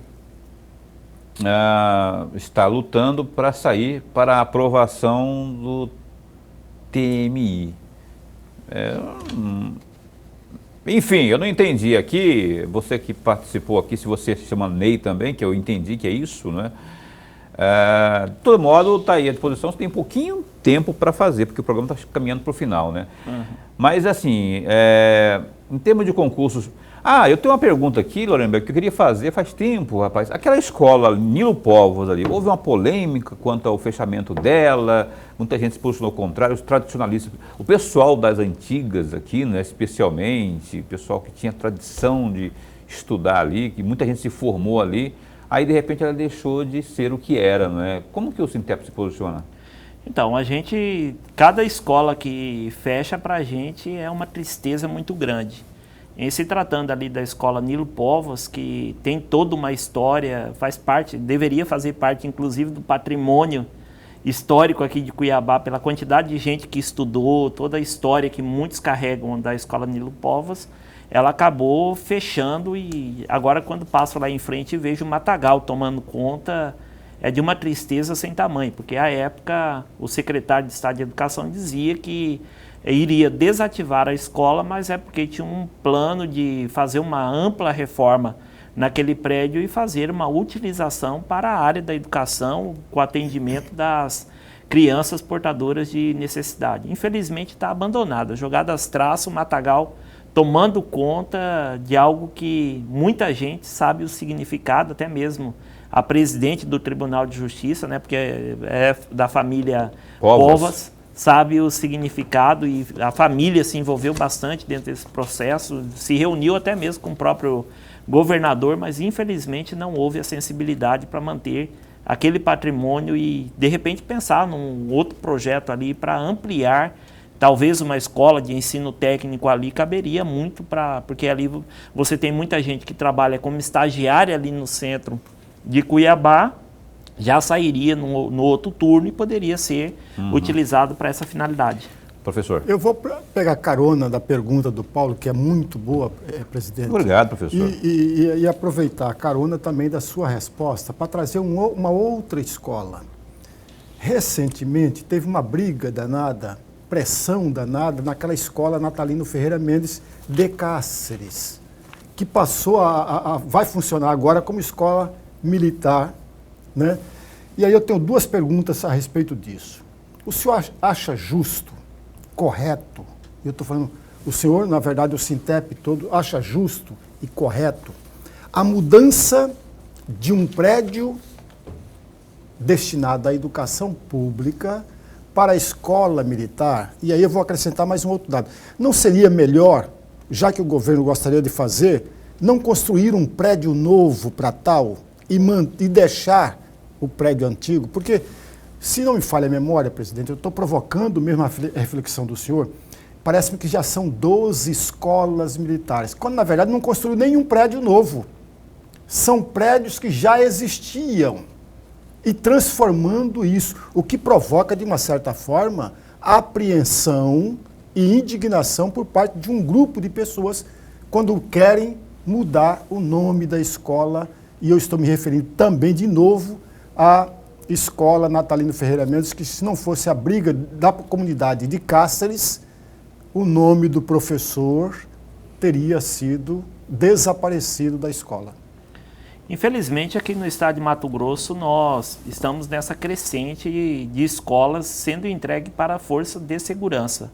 De saber, está lutando para sair para a aprovação do TMI. Enfim, eu não entendi aqui, você que participou aqui, se você se chama Ney também, que eu entendi que é isso, né? De todo modo, está aí à disposição, você tem pouquinho tempo para fazer, porque o programa está caminhando para o final, né? Uhum. Mas assim, em termos de concursos... eu tenho uma pergunta aqui, Lorenberg, que eu queria fazer faz tempo, rapaz. Aquela escola Nilo Povos ali, houve uma polêmica quanto ao fechamento dela, muita gente se posicionou contrário, os tradicionalistas, o pessoal das antigas aqui, né, especialmente, o pessoal que tinha tradição de estudar ali, que muita gente se formou ali, aí de repente ela deixou de ser o que era, não é? Como que o Sintep se posiciona? Então, cada escola que fecha para a gente é uma tristeza muito grande. Em se tratando ali da escola Nilo Povos, que tem toda uma história, deveria fazer parte inclusive do patrimônio histórico aqui de Cuiabá, pela quantidade de gente que estudou, toda a história que muitos carregam da escola Nilo Povos, ela acabou fechando e agora quando passo lá em frente e vejo o matagal tomando conta, é de uma tristeza sem tamanho, porque à época o secretário de Estado de Educação dizia que iria desativar a escola, mas é porque tinha um plano de fazer uma ampla reforma naquele prédio e fazer uma utilização para a área da educação, com atendimento das crianças portadoras de necessidade. Infelizmente está abandonada, jogada às traços, o matagal tomando conta de algo que muita gente sabe o significado, até mesmo a presidente do Tribunal de Justiça, né, porque é da família Povos, sabe o significado e a família se envolveu bastante dentro desse processo, se reuniu até mesmo com o próprio governador, mas infelizmente não houve a sensibilidade para manter aquele patrimônio e de repente pensar num outro projeto ali para ampliar, talvez uma escola de ensino técnico ali caberia muito porque ali você tem muita gente que trabalha como estagiária ali no centro de Cuiabá, já sairia no outro turno e poderia ser utilizado para essa finalidade. Professor. Eu vou pegar carona da pergunta do Paulo, que é muito boa, presidente. Obrigado, professor. E aproveitar a carona também da sua resposta para trazer uma outra escola. Recentemente teve uma briga danada, pressão danada naquela escola Natalino Ferreira Mendes de Cáceres, que passou vai funcionar agora como escola militar, né? E aí eu tenho duas perguntas a respeito disso. O senhor acha justo, correto, eu estou falando, o senhor, na verdade, o Sintep todo, acha justo e correto a mudança de um prédio destinado à educação pública para a escola militar? E aí eu vou acrescentar mais um outro dado. Não seria melhor, já que o governo gostaria de fazer, não construir um prédio novo para tal e deixar o prédio antigo? Porque, se não me falha a memória, presidente, eu estou provocando mesmo a reflexão do senhor, parece-me que já são 12 escolas militares, quando na verdade não construiu nenhum prédio novo. São prédios que já existiam e transformando isso, o que provoca, de uma certa forma, apreensão e indignação por parte de um grupo de pessoas quando querem mudar o nome da escola. E eu estou me referindo também, de novo, à escola Natalino Ferreira Mendes, que se não fosse a briga da comunidade de Cáceres, o nome do professor teria sido desaparecido da escola. Infelizmente, aqui no estado de Mato Grosso, nós estamos nessa crescente de escolas sendo entregue para a força de segurança.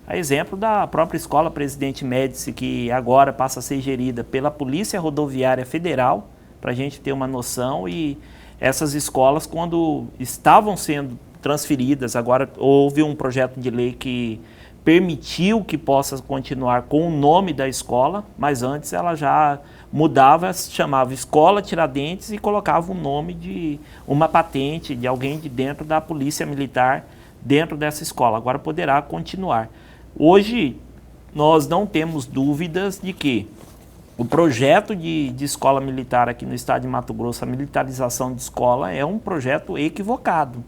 A exemplo da própria escola Presidente Médici, que agora passa a ser gerida pela Polícia Rodoviária Federal, para a gente ter uma noção, e essas escolas, quando estavam sendo transferidas, agora houve um projeto de lei que permitiu que possa continuar com o nome da escola, mas antes ela já mudava, se chamava Escola Tiradentes e colocava o nome de uma patente de alguém de dentro da Polícia Militar dentro dessa escola. Agora poderá continuar. Hoje, nós não temos dúvidas de que o projeto de escola militar aqui no estado de Mato Grosso, a militarização de escola, é um projeto equivocado.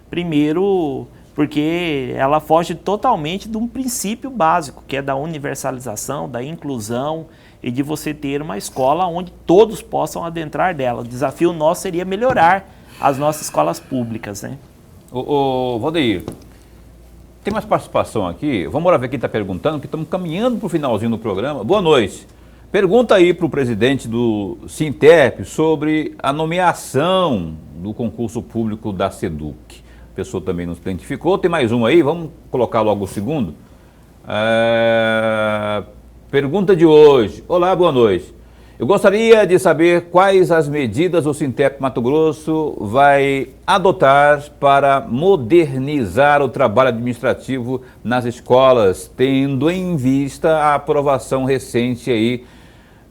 Primeiro, porque ela foge totalmente de um princípio básico, que é da universalização, da inclusão e de você ter uma escola onde todos possam adentrar dela. O desafio nosso seria melhorar as nossas escolas públicas, né? Valdeir, tem mais participação aqui. Vamos lá ver quem está perguntando, que estamos caminhando para o finalzinho do programa. Boa noite. Pergunta aí para o presidente do Sintep sobre a nomeação do concurso público da SEDUC. A pessoa também nos identificou. Tem mais um aí, vamos colocar logo o segundo. Pergunta de hoje. Olá, boa noite. Eu gostaria de saber quais as medidas o Sintep Mato Grosso vai adotar para modernizar o trabalho administrativo nas escolas, tendo em vista a aprovação recente aí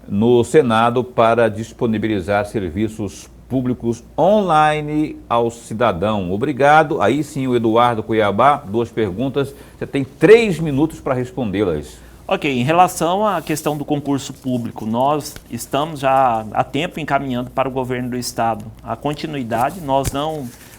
no Senado para disponibilizar serviços públicos online ao cidadão. Obrigado. Aí sim, o Eduardo Cuiabá, 2 perguntas. Você tem 3 minutos para respondê-las. Ok, em relação à questão do concurso público, nós estamos já há tempo encaminhando para o governo do estado a continuidade.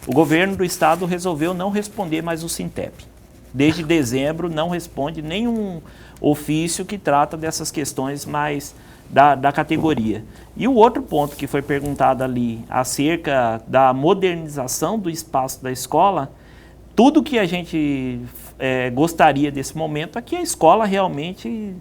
O governo do estado resolveu não responder mais o Sintep. Desde dezembro não responde nenhum ofício que trata dessas questões mais da categoria. E o outro ponto que foi perguntado ali, acerca da modernização do espaço da escola, tudo que a gente gostaria desse momento é que a escola realmente,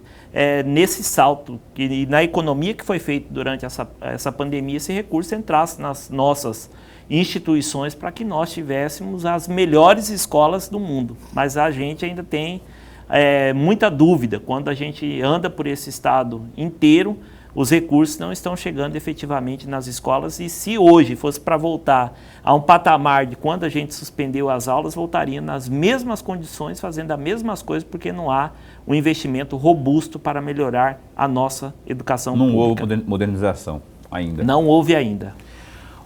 nesse salto, e na economia que foi feita durante essa pandemia, esse recurso entrasse nas nossas instituições para que nós tivéssemos as melhores escolas do mundo. Mas a gente ainda tem muita dúvida. Quando a gente anda por esse estado inteiro, os recursos não estão chegando efetivamente nas escolas, e se hoje fosse para voltar a um patamar de quando a gente suspendeu as aulas, voltaria nas mesmas condições, fazendo as mesmas coisas, porque não há um investimento robusto para melhorar a nossa educação pública. Não houve modernização ainda. Não houve ainda.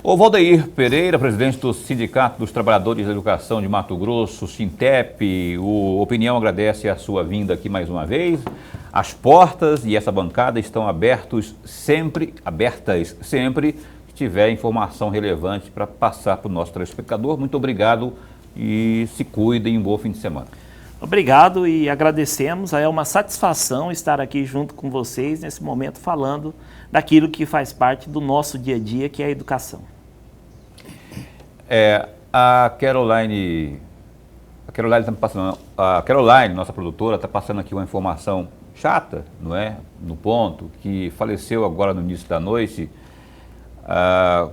O Valdeir Pereira, presidente do Sindicato dos Trabalhadores da Educação de Mato Grosso, Sintep, o Opinião agradece a sua vinda aqui mais uma vez. As portas e essa bancada estão abertas sempre que tiver informação relevante para passar para o nosso telespectador. Muito obrigado e se cuidem. Um bom fim de semana. Obrigado e agradecemos. É uma satisfação estar aqui junto com vocês nesse momento falando daquilo que faz parte do nosso dia a dia, que é a educação. A Caroline está passando, a Caroline, nossa produtora, está passando aqui uma informação chata, não é? No ponto, que faleceu agora no início da noite.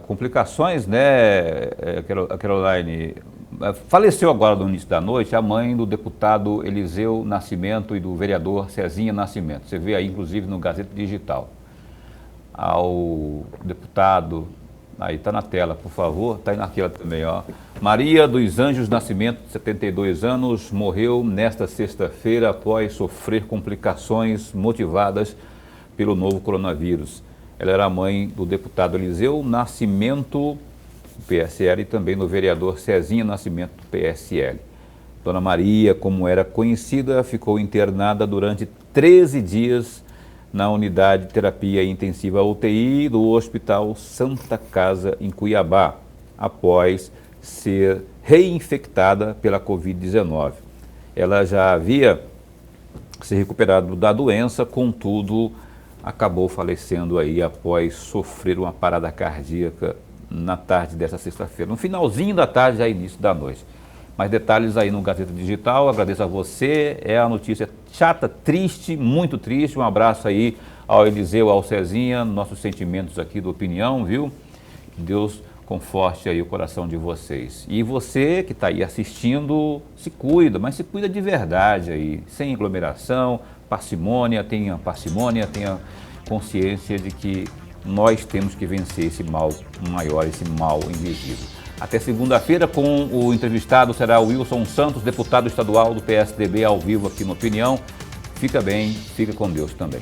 Complicações, né, Caroline? Faleceu agora no início da noite a mãe do deputado Eliseu Nascimento e do vereador Cezinha Nascimento. Você vê aí, inclusive, no Gazeta Digital. Ao deputado, aí está na tela, por favor, está aí naquela também, ó. Maria dos Anjos Nascimento, 72 anos, morreu nesta sexta-feira após sofrer complicações motivadas pelo novo coronavírus. Ela era mãe do deputado Eliseu Nascimento, do PSL, e também do vereador Cezinha Nascimento, do PSL. Dona Maria, como era conhecida, ficou internada durante 13 dias na unidade de terapia intensiva UTI do Hospital Santa Casa, em Cuiabá, após ser reinfectada pela Covid-19. Ela já havia se recuperado da doença, contudo, acabou falecendo aí após sofrer uma parada cardíaca na tarde dessa sexta-feira, no finalzinho da tarde, já início da noite. Mais detalhes aí no Gazeta Digital. Agradeço a você. É a notícia chata, triste, muito triste. Um abraço aí ao Eliseu, ao Cezinha, nossos sentimentos aqui do Opinião, viu? Que Deus conforte aí o coração de vocês. E você que está aí assistindo, se cuida, mas se cuida de verdade aí, sem aglomeração, parcimônia, tenha consciência de que nós temos que vencer esse mal maior, esse mal invisível. Até segunda-feira, com o entrevistado será o Wilson Santos, deputado estadual do PSDB, ao vivo aqui no Opinião. Fica bem, fica com Deus também.